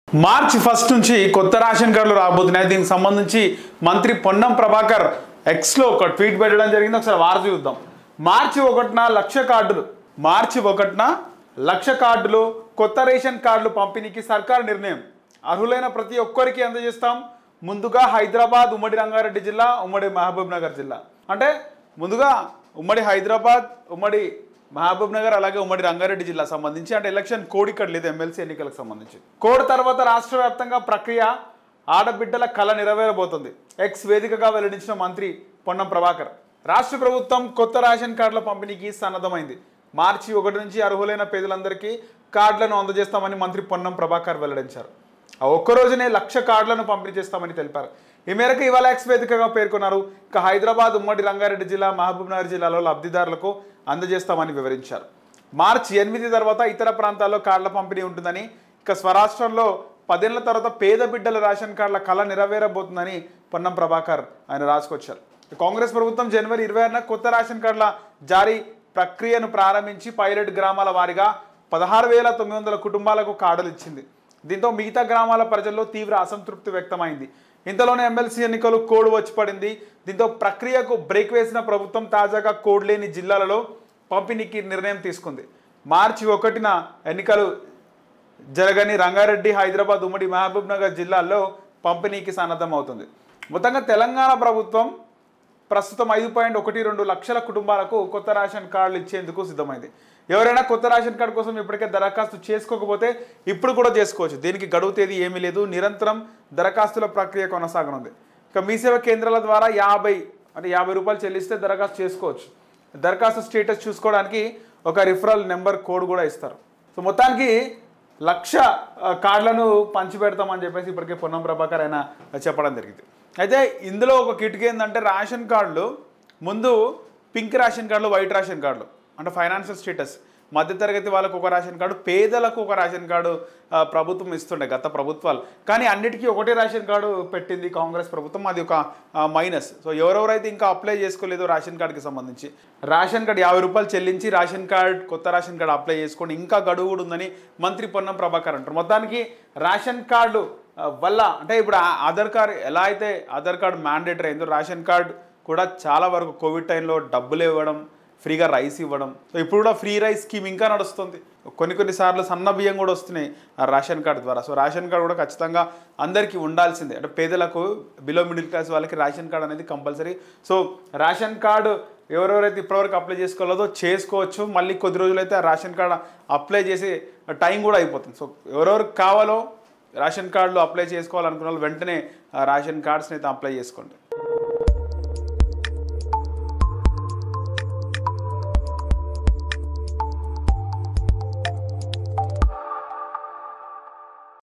మార్చి 1 నుంచి కొత్త రేషన్ కార్డులు రాబోతున్నాయి. దీనికి సంబంధించి మంత్రి పొన్నం ప్రభాకర్ ఎక్స్లో ఒక ట్వీట్ పెట్టడం జరిగింది. ఒకసారి వార్త చూద్దాం. మార్చి 1న లక్ష కార్డులు కొత్త రేషన్ కార్డులు పంపిణీకి సర్కార్ నిర్ణయం. అర్హులైన ప్రతి ఒక్కరికి అందజేస్తాం. ముందుగా హైదరాబాద్, ఉమ్మడి రంగారెడ్డి జిల్లా, ఉమ్మడి మహబూబ్ నగర్ జిల్లా. అంటే ముందుగా ఉమ్మడి హైదరాబాద్, ఉమ్మడి మహబూబ్ నగర్, అలాగే ఉమ్మడి రంగారెడ్డి జిల్లా సంబంధించి, అంటే ఎలక్షన్ కోడ్ ఇక్కడ లేదు, ఎమ్మెల్సీ ఎన్నికలకు సంబంధించి. కోడ్ తర్వాత రాష్ట్ర వ్యాప్తంగా ప్రక్రియ ఆడబిడ్డల కళ నెరవేరబోతుంది. ఎక్స్ వేదికగా వెల్లడించిన మంత్రి పొన్నం ప్రభాకర్. రాష్ట్ర ప్రభుత్వం కొత్త రేషన్ కార్డుల పంపిణీకి సన్నద్ధమైంది. మార్చి 1 నుంచి అర్హులైన పేదలందరికీ కార్డులను అందజేస్తామని మంత్రి పొన్నం ప్రభాకర్ వెల్లడించారు. ఆ ఒక్కరోజునే 1,00,000 కార్డులను పంపిణీ చేస్తామని తెలిపారు. ఈ మేరకు ఇవాళ ఎక్స్ వేదికగా పేర్కొన్నారు. ఇక హైదరాబాద్, ఉమ్మడి రంగారెడ్డి జిల్లా, మహబూబ్ నగర్ జిల్లాలో లబ్ధిదారులకు అందజేస్తామని వివరించారు. మార్చి 8 తర్వాత ఇతర ప్రాంతాల్లో కార్డుల పంపిణీ ఉంటుందని, ఇక స్వరాష్ట్రంలో 10 ఏళ్ల తర్వాత పేద బిడ్డల రేషన్ కార్డుల కళ నెరవేరబోతుందని పొన్నం ప్రభాకర్ ఆయన రాసుకొచ్చారు. కాంగ్రెస్ ప్రభుత్వం జనవరి 26న కొత్త రేషన్ కార్డుల జారీ ప్రక్రియను ప్రారంభించి పైలట్ గ్రామాల వారీగా 16,900 కుటుంబాలకు కార్డులు ఇచ్చింది. దీంతో మిగతా గ్రామాల ప్రజల్లో తీవ్ర అసంతృప్తి వ్యక్తమైంది. ఇంతలోనే ఎమ్మెల్సీ ఎన్నికలు కోడ్ వచ్చి పడింది. దీంతో ప్రక్రియకు బ్రేక్ వేసిన ప్రభుత్వం తాజాగా కోడ్ లేని జిల్లాలలో పంపిణీకి నిర్ణయం తీసుకుంది. మార్చి 1న ఎన్నికలు జరగని రంగారెడ్డి, హైదరాబాద్, ఉమ్మడి మహబూబ్ నగర్ జిల్లాల్లో పంపిణీకి సన్నద్ధం అవుతుంది. మొత్తంగా తెలంగాణ ప్రభుత్వం ప్రస్తుతం 5.12 లక్షల కుటుంబాలకు కొత్త రేషన్ కార్డులు ఇచ్చేందుకు సిద్ధమైంది. ఎవరైనా కొత్త రేషన్ కార్డు కోసం ఇప్పటికే దరఖాస్తు చేసుకోకపోతే ఇప్పుడు కూడా చేసుకోవచ్చు. దీనికి గడువు తేదీ ఏమీ లేదు. నిరంతరం దరఖాస్తుల ప్రక్రియ కొనసాగనుంది. ఇక మీ సేవ కేంద్రాల ద్వారా 50 రూపాయలు చెల్లిస్తే దరఖాస్తు చేసుకోవచ్చు. దరఖాస్తు స్టేటస్ చూసుకోవడానికి ఒక రిఫరల్ నెంబర్ కోడ్ కూడా ఇస్తారు. సో మొత్తానికి 1,00,000 కార్డులను పంచిపెడతామని చెప్పేసి ఇప్పటికే పొన్నం ప్రభాకర్ ఆయన చెప్పడం జరిగింది. అయితే ఇందులో ఒక కిటుకు ఏంటంటే, రేషన్ కార్డులు ముందు పింక్ రేషన్ కార్డులు, వైట్ రేషన్ కార్డులు అంటే ఫైనాన్షియల్ స్టేటస్, మధ్యతరగతి వాళ్ళకు ఒక రేషన్ కార్డు, పేదలకు ఒక రేషన్ కార్డు ప్రభుత్వం ఇస్తుండే గత ప్రభుత్వాలు. కానీ అన్నిటికీ ఒకటే రేషన్ కార్డు పెట్టింది కాంగ్రెస్ ప్రభుత్వం. అది ఒక మైనస్. సో ఎవరెవరైతే ఇంకా అప్లై చేసుకోలేదో రేషన్ కార్డుకి సంబంధించి, రేషన్ కార్డు 50 రూపాయలు చెల్లించి కొత్త రేషన్ కార్డు అప్లై చేసుకోండి. ఇంకా గడువు కూడా ఉందని మంత్రి పొన్నం ప్రభాకర్ అంటారు. మొత్తానికి రేషన్ కార్డు వల్ల, అంటే ఇప్పుడు ఆధార్ కార్డు ఎలా అయితే ఆధార్ కార్డు మ్యాండేటరీ అయిందో, రేషన్ కార్డు కూడా చాలా వరకు కోవిడ్ టైంలో డబ్బులు ఇవ్వడం, ఫ్రీగా రైస్ ఇవ్వడం. సో ఇప్పుడు కూడా ఫ్రీ రైస్ స్కీమ్ ఇంకా నడుస్తుంది. కొన్నిసార్లు సన్న బియ్యం కూడా వస్తున్నాయి ఆ రేషన్ కార్డు ద్వారా. సో రేషన్ కార్డు కూడా ఖచ్చితంగా అందరికీ ఉండాల్సిందే. అంటే పేదలకు, బిలో మిడిల్ క్లాస్ వాళ్ళకి రేషన్ కార్డు అనేది కంపల్సరీ. సో రేషన్ కార్డు ఎవరెవరైతే ఇప్పటివరకు అప్లై చేసుకోలేదో చేసుకోవచ్చు. మళ్ళీ కొద్ది రోజులైతే ఆ రేషన్ కార్డు అప్లై చేసే టైం కూడా అయిపోతుంది. సో ఎవరెవరికి కావాలో రేషన్ కార్డులు అప్లై చేసుకోవాలనుకున్న వాళ్ళు వెంటనే రేషన్ కార్డ్స్ని అయితే అప్లై చేసుకోండి.